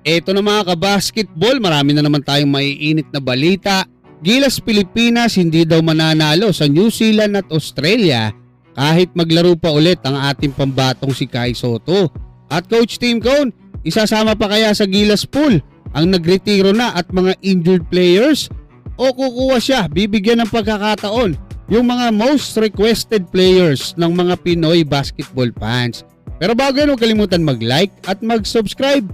Eto na mga kabasketball, marami na naman tayong maiinit na balita. Gilas Pilipinas hindi daw mananalo sa New Zealand at Australia kahit maglaro pa ulit ang ating pambatong si Kai Sotto. At Coach Tim Cone, isasama pa kaya sa Gilas pool ang nagretiro na at mga injured players? O kukuha siya, bibigyan ng pagkakataon yung mga most requested players ng mga Pinoy basketball fans? Pero bago yan, huwag kalimutan mag-like at mag-subscribe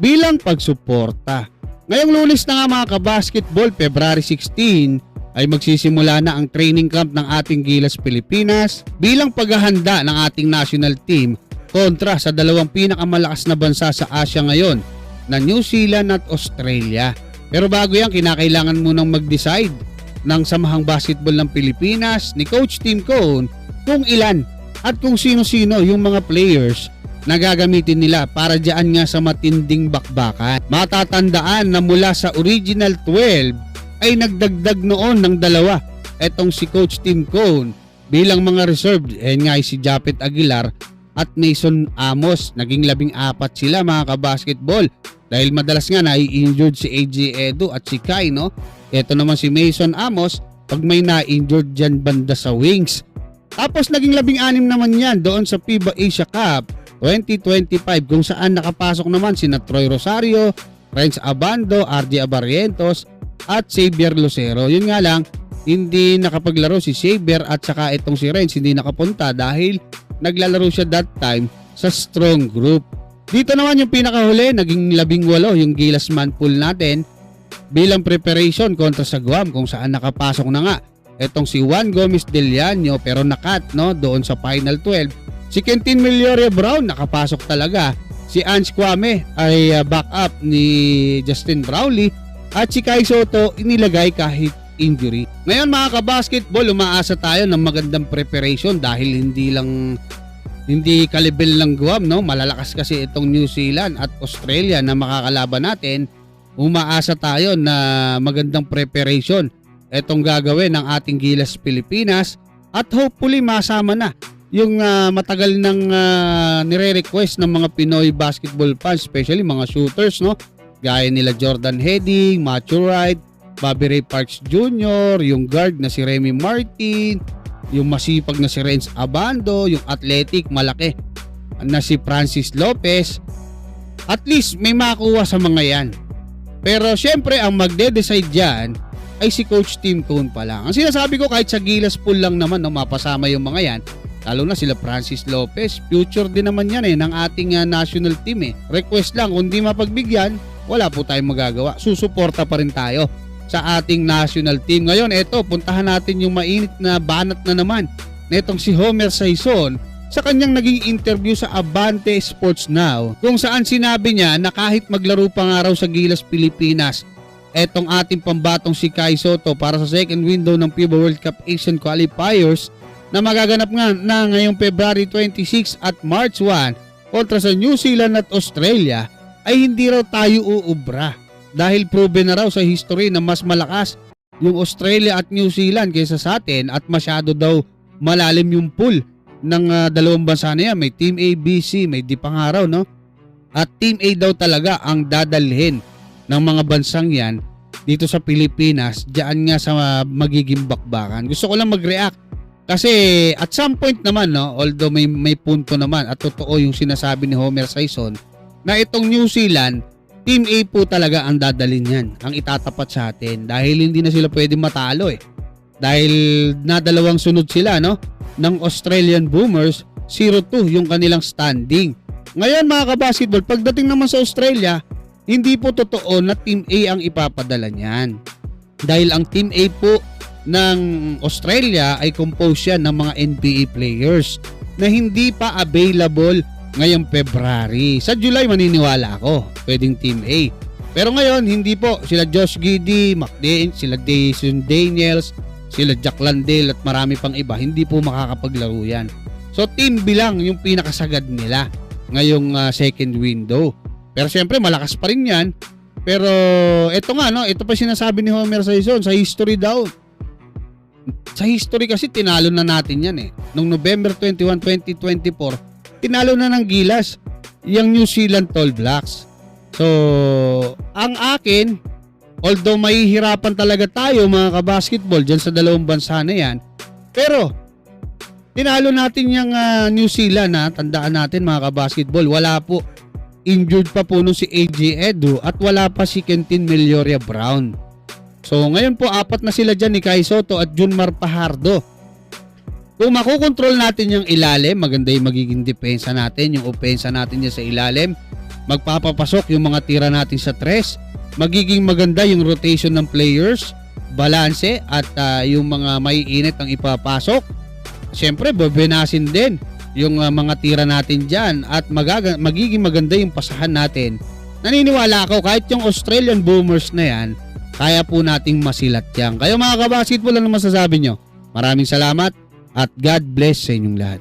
bilang pagsuporta. Ngayong Lunes na nga mga kabasketball, February 16, ay magsisimula na ang training camp ng ating Gilas Pilipinas bilang paghahanda ng ating national team kontra sa dalawang pinakamalakas na bansa sa Asia ngayon na New Zealand at Australia. Pero bago yan, kinakailangan munang mag-decide ng Samahang Basketball ng Pilipinas ni Coach Tim Cone kung ilan at kung sino-sino yung mga players na gagamitin nila para diyan nga sa matinding bakbakan. Matatandaan na mula sa original 12 ay nagdagdag noon ng dalawa etong si Coach Tim Cone bilang mga reserve. Nga ay si Japet Aguilar at Mason Amos. Naging 14 sila mga kabasketball dahil madalas nga na-injured si AJ Edu at si Kai, no? Ito naman si Mason Amos pag may na-injured dyan banda sa wings. Tapos naging 16 naman yan doon sa FIBA Asia Cup 2025 kung saan nakapasok naman sina Troy Rosario, Renz Abando, RJ Abarrientos at Xavier Lucero. Yun nga lang, hindi nakapaglaro si Xavier at saka itong si Renz hindi nakapunta dahil naglalaro siya that time sa strong group. Dito naman yung pinakahuli, naging 18 yung Gilas man pool natin bilang preparation kontra sa Guam kung saan nakapasok na nga etong si Juan Gomez Deliano pero nakat, no, doon sa Final 12. Si Kentin Melioria Brown nakapasok talaga. Si Ange Kwame ay backup ni Justin Brownlee at si Kai Sotto inilagay kahit injury. Ngayon mga kabasketball, umaasa tayo ng magandang preparation dahil hindi kalibel ng Guam, no? Malalakas kasi itong New Zealand at Australia na makakalaban natin. Umaasa tayo na magandang preparation etong gagawin ng ating Gilas Pilipinas at hopefully masama na yung matagal nang nire-request ng mga Pinoy basketball fans, especially mga shooters, no? Gaya nila Jordan Heading, Matthew Wright, Bobby Ray Parks Jr., yung guard na si Remy Martin, yung masipag na si Renz Abando, yung athletic malaki na si Francis Lopez. At least may makuha sa mga yan. Pero syempre ang magde-decide dyan ay si Coach Tim Cone pa lang. Ang sinasabi ko, kahit sa Gilas pool lang naman, no, mapasama yung mga yan, lalo na sila Francis Lopez, future din naman yan ng ating national team Request lang, kung di mapagbigyan, wala po tayong magagawa. Susuporta pa rin tayo sa ating national team. Ngayon, eto, puntahan natin yung mainit na banat na naman netong si Homer Saison sa kanyang naging interview sa Abante Sports Now, kung saan sinabi niya na kahit maglaro pa nga raw sa Gilas Pilipinas etong ating pambatong si Kai Sotto para sa second window ng FIBA World Cup Asian Qualifiers na magaganap nga na ngayong February 26 at March 1 kontra sa New Zealand at Australia, ay hindi raw tayo uubra dahil proven na raw sa history na mas malakas yung Australia at New Zealand kaysa sa atin at masyado daw malalim yung pool ng dalawang bansa na yan. May Team A, B, C, may di pa nga raw, no? At Team A daw talaga ang dadalhin ng mga bansang yan dito sa Pilipinas, diyan nga sa magiging bakbakan. Gusto ko lang mag-react kasi at some point naman, no, although may punto naman at totoo yung sinasabi ni Homer Saison na itong New Zealand, Team A po talaga ang dadalhin yan, ang itatapat sa atin dahil hindi na sila pwede matalo dahil nadalawang sunod sila, no, ng Australian Boomers, 0-2 yung kanilang standing. Ngayon mga kabasketball, pagdating naman sa Australia, hindi po totoo na Team A ang ipapadala niyan. Dahil ang Team A po ng Australia ay composed yan ng mga NBA players na hindi pa available ngayong February. Sa July maniniwala ako, pwedeng Team A. Pero ngayon, hindi po. Sila Josh Giddey, McDaniel, sila Jason Daniels, sila Jack Landale at marami pang iba. Hindi po makakapaglaro yan. So Team B lang yung pinakasagad nila ngayong second window. Pero syempre malakas pa rin yan. Pero ito nga, no, ito pa sinasabi ni Homer Saison sa history daw. Sa history kasi tinalo na natin yan Noong November 21, 2024, tinalo na ng Gilas yung New Zealand Tall Blacks. So, ang akin, although mahihirapan talaga tayo mga kabasketball dyan sa dalawang bansa na yan, pero tinalo natin yung New Zealand na tandaan natin mga kabasketball, wala po. Injured pa po nung si AJ Edu at wala pa si Kentin Melioria Brown. So ngayon po apat na sila dyan ni Kai Soto at Junmar Pajardo. Kung makukontrol natin yung ilalim, maganda yung magiging depensa natin, yung opensa natin dyan sa ilalim. Magpapapasok yung mga tira natin sa tres. Magiging maganda yung rotation ng players, balanse at yung mga maiinit ang ipapasok. Siyempre, bebenasin din yung mga tira natin dyan at magiging maganda yung pasahan natin. Naniniwala ako kahit yung Australian Boomers na yan, kaya po nating masilat yan. Kayo mga kabasketball, ano masasabi nyo? Maraming salamat at God bless sa inyong lahat.